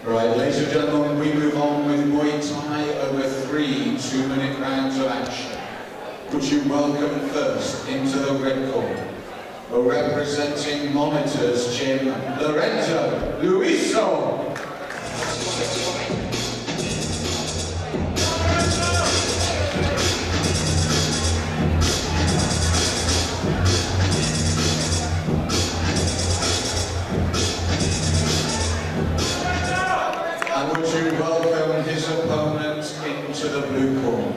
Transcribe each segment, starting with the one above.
Right, ladies and gentlemen, we move on with Muay Thai over 3 2-minute rounds of action. Would you welcome first into the red corner, representing Monitor's Gym, Lorenzo, LUISO. And would you welcome his opponent into the blue corner,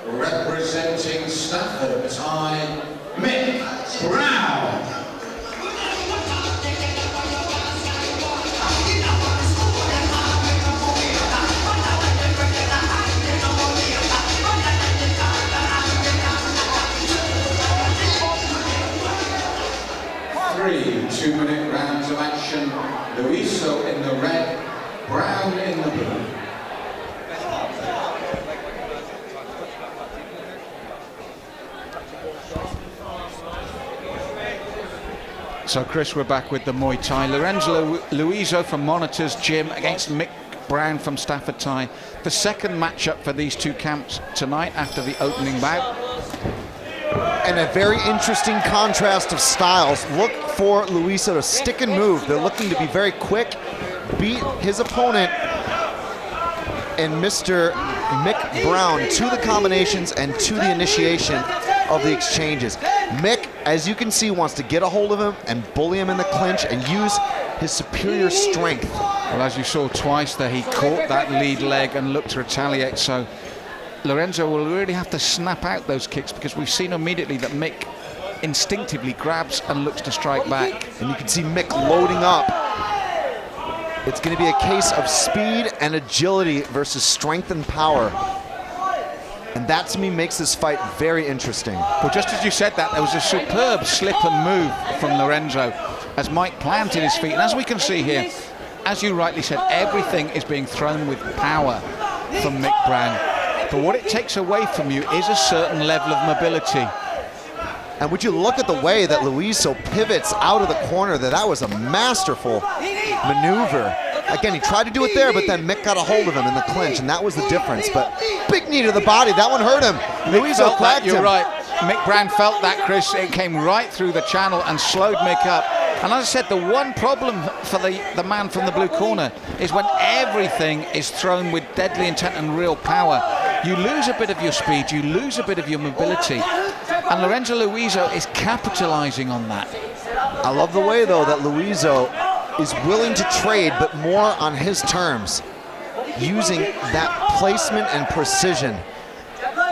representing Stafford Thai, Mick Brown. 3 2-minute rounds of action. LUISO in the red, Brown in the blue. So Chris, we're back with the Muay Thai. Lorenzo LUISO from Monitor's Gym against Mick Brown from Stafford Thai. The second matchup for these two camps tonight after the opening bout. And a very interesting contrast of styles. Look for LUISO to stick and move. They're looking to be very quick, beat his opponent and Mr. Mick Brown to the combinations and to the initiation of the exchanges. Mick, as you can see, wants to get a hold of him and bully him in the clinch and use his superior strength. Well, as you saw twice there, he caught that lead leg and looked to retaliate. So Lorenzo will really have to snap out those kicks, because we've seen immediately that Mick instinctively grabs and looks to strike back. And you can see Mick loading up. It's going to be a case of speed and agility versus strength and power. And that, to me, makes this fight very interesting. Well, just as you said that, there was a superb slip and move from Lorenzo as Mike planted his feet. And as we can see here, as you rightly said, everything is being thrown with power from Mick Brown. But what it takes away from you is a certain level of mobility. And would you look at the way that LUISO pivots out of the corner, that was a masterful maneuver. Again, he tried to do it there, but then Mick got a hold of him in the clinch, and that was the difference. But big knee to the body, that one hurt him. LUISO cracked him. You're right. Mick Brown felt that, Chris. It came right through the channel and slowed Mick up. And as I said, the one problem for the man from the blue corner is when everything is thrown with deadly intent and real power, you lose a bit of your speed, you lose a bit of your mobility. And Lorenzo LUISO is capitalizing on that. I love the way, though, that LUISO is willing to trade, but more on his terms, using that placement and precision.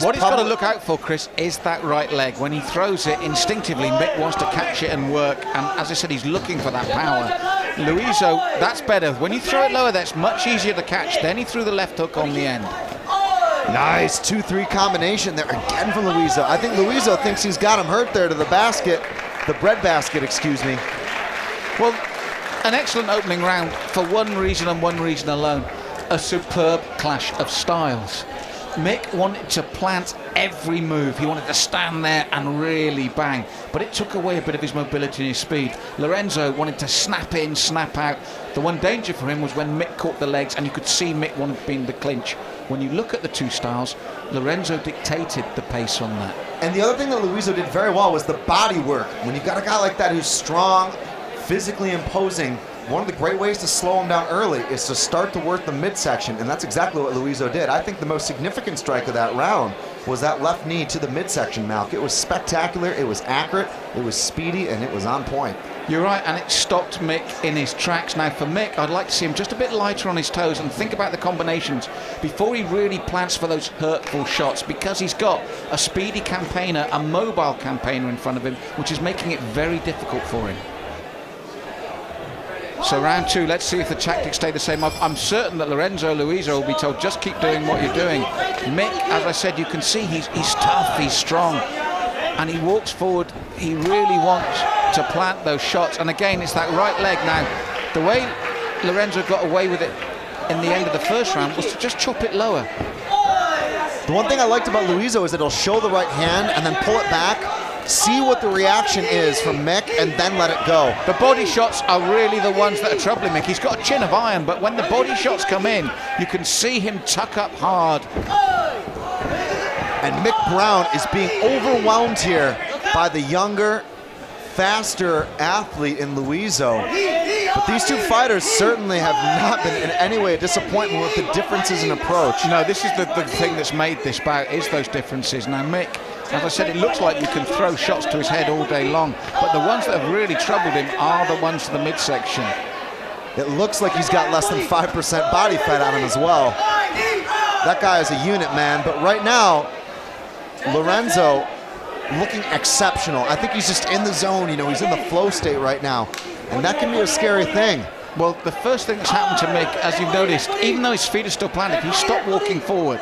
What he's got to look out for, Chris, is that right leg. When he throws it instinctively, Mick wants to catch it and work, and as I said, he's looking for that power. LUISO, that's better. When you throw it lower, that's much easier to catch. Then he threw the left hook on the end. Nice 2-3 combination there again from LUISO. I think LUISO thinks he's got him hurt there to the basket, the bread basket, excuse me. Well, an excellent opening round for one reason and one reason alone: a superb clash of styles. Mick wanted to plant every move. He wanted to stand there and really bang, but it took away a bit of his mobility and his speed. Lorenzo wanted to snap in, snap out. The one danger for him was when Mick caught the legs, and you could see Mick wanted to be in the clinch. When you look at the two styles, Lorenzo dictated the pace on that. And the other thing that LUISO did very well was the body work. When you've got a guy like that who's strong, physically imposing, one of the great ways to slow him down early is to start to work the midsection, and that's exactly what LUISO did. I think the most significant strike of that round was that left knee to the midsection, Malk. It was spectacular, it was accurate, it was speedy, and it was on point. You're right, and it stopped Mick in his tracks. Now for Mick, I'd like to see him just a bit lighter on his toes and think about the combinations before he really plants for those hurtful shots, because he's got a speedy campaigner, a mobile campaigner in front of him, which is making it very difficult for him. So round two, let's see if the tactics stay the same. I'm certain that Lorenzo LUISO will be told, just keep doing what you're doing. Mick, as I said, you can see he's tough, he's strong, and he walks forward. He really wants to plant those shots. And again, it's that right leg. Now, the way Lorenzo got away with it in the end of the first round was to just chop it lower. The one thing I liked about LUISO is that he'll show the right hand and then pull it back see what the reaction is from Mick, and then let it go. The body shots are really the ones that are troubling Mick. He's got a chin of iron, but when the body shots come in, you can see him tuck up hard. And Mick Brown is being overwhelmed here by the younger, faster athlete in LUISO. But these two fighters certainly have not been in any way a disappointment with the differences in approach. No, this is the thing that's made this bout, is those differences. Now Mick, as I said, it looks like you can throw shots to his head all day long, but the ones that have really troubled him are the ones to the midsection. It looks like he's got less than 5% body fat on him as well. That guy is a unit, man. But right now, Lorenzo looking exceptional. I think he's just in the zone, you know, he's in the flow state right now. And that can be a scary thing. Well, the first thing that's happened to Mick, as you've noticed, even though his feet are still planted, he stopped walking forward.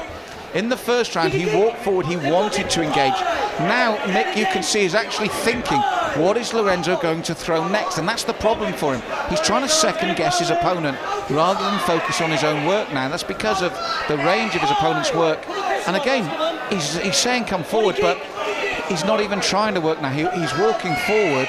In the first round, he walked forward, he wanted to engage. Now, Mick, you can see, is actually thinking, what is Lorenzo going to throw next? And that's the problem for him. He's trying to second guess his opponent rather than focus on his own work now. That's because of the range of his opponent's work. And again, he's saying come forward, but he's not even trying to work now. He's walking forward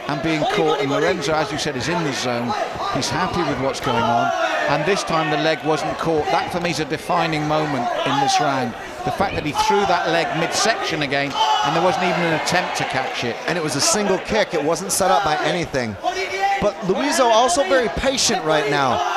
and being caught, and Lorenzo, as you said, is in the zone. He's happy with what's going on, and this time the leg wasn't caught. That for me is a defining moment in this round. The fact that he threw that leg midsection again, and there wasn't even an attempt to catch it. And it was a single kick. It wasn't set up by anything. But LUISO also very patient right now.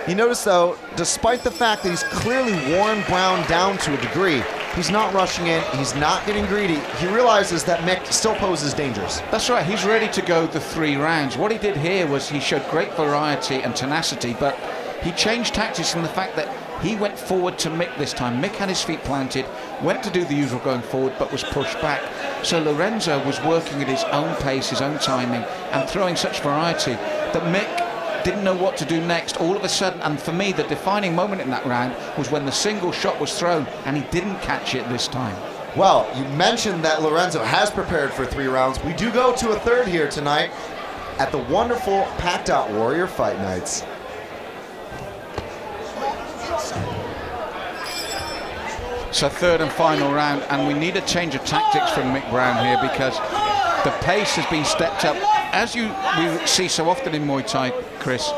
You notice, though, despite the fact that he's clearly worn Brown down to a degree, he's not rushing in, he's not getting greedy. He realizes that Mick still poses dangers. That's right, he's ready to go the 3 rounds. What he did here was he showed great variety and tenacity, but he changed tactics in the fact that he went forward to Mick this time. Mick had his feet planted, went to do the usual going forward, but was pushed back. So Lorenzo was working at his own pace, his own timing, and throwing such variety that Mick didn't know what to do next all of a sudden. And for me, the defining moment in that round was when the single shot was thrown and he didn't catch it this time. Well, you mentioned that Lorenzo has prepared for 3 rounds. We do go to a 3rd here tonight at the wonderful Packed Out Warrior Fight Nights. So 3rd and final round, and we need a change of tactics from Mick Brown here because the pace has been stepped up. As we see so often in Muay Thai, Chris,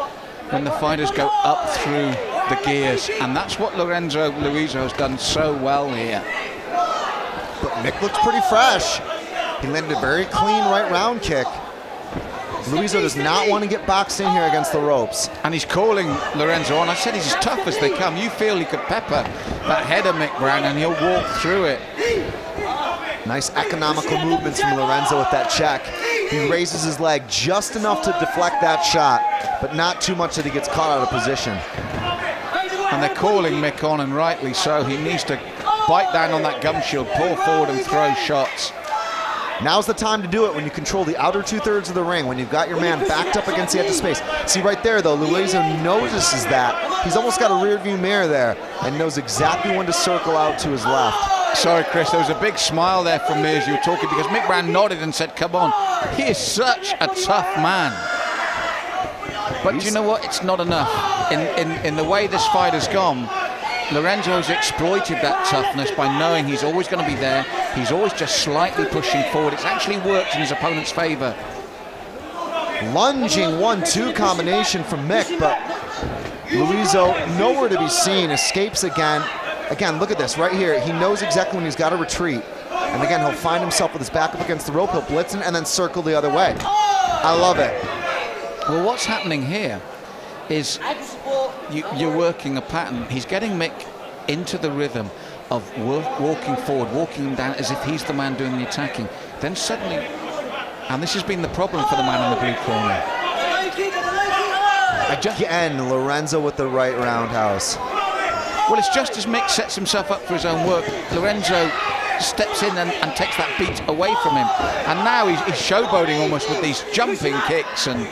when the fighters go up through the gears, and that's what Lorenzo LUISO has done so well here. But Mick looks pretty fresh. He landed a very clean right round kick. LUISO does not want to get boxed in here against the ropes. And he's calling Lorenzo on. I said he's as tough as they come. You feel he could pepper that head of Mick Brown and he'll walk through it. Nice economical movements from Lorenzo with that check. He raises his leg just enough to deflect that shot, but not too much that he gets caught out of position. And they're calling Mick on, and rightly so. He needs to bite down on that gum shield, pull forward and throw shots. Now's the time to do it when you control the outer 2/3 of the ring, when you've got your man backed up against the edge of space. See right there, though, LUISO notices that. He's almost got a rear view mirror there and knows exactly when to circle out to his left. Sorry, Chris, there was a big smile there from me as you were talking because Mick Brown nodded and said, come on. He is such a tough man. But you know what? It's not enough. In the way this fight has gone, Lorenzo's exploited that toughness by knowing he's always going to be there. He's always just slightly pushing forward. It's actually worked in his opponent's favor. Lunging 1-2 combination from Mick, but LUISO nowhere to be seen, escapes again. Again, look at this right here. He knows exactly when he's got to retreat. And again, he'll find himself with his back up against the rope. He'll blitz and then circle the other way. I love it. Well, what's happening here is you're working a pattern. He's getting Mick into the rhythm of walking forward, walking him down as if he's the man doing the attacking. Then suddenly, and this has been the problem for the man in the blue corner. Again, Lorenzo with the right roundhouse. Well, it's just as Mick sets himself up for his own work, Lorenzo steps in and takes that beat away from him. And now he's showboating almost with these jumping kicks and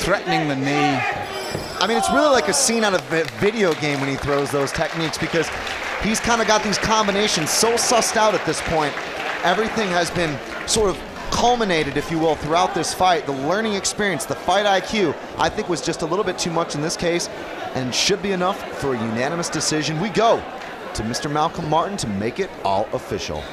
threatening the knee. I mean, it's really like a scene out of a video game when he throws those techniques, because he's kind of got these combinations so sussed out at this point. Everything has been sort of culminated, if you will, throughout this fight. The learning experience, the fight IQ, I think was just a little bit too much in this case and should be enough for a unanimous decision. We go to Mr. Malcolm Martin to make it all official.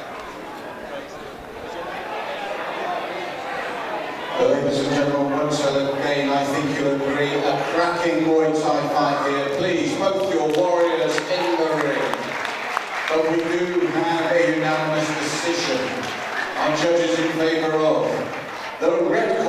think you'll agree, a cracking Muay Thai fight here. Please, both your warriors in the ring. But we do have a unanimous decision. Our judges in favour of the red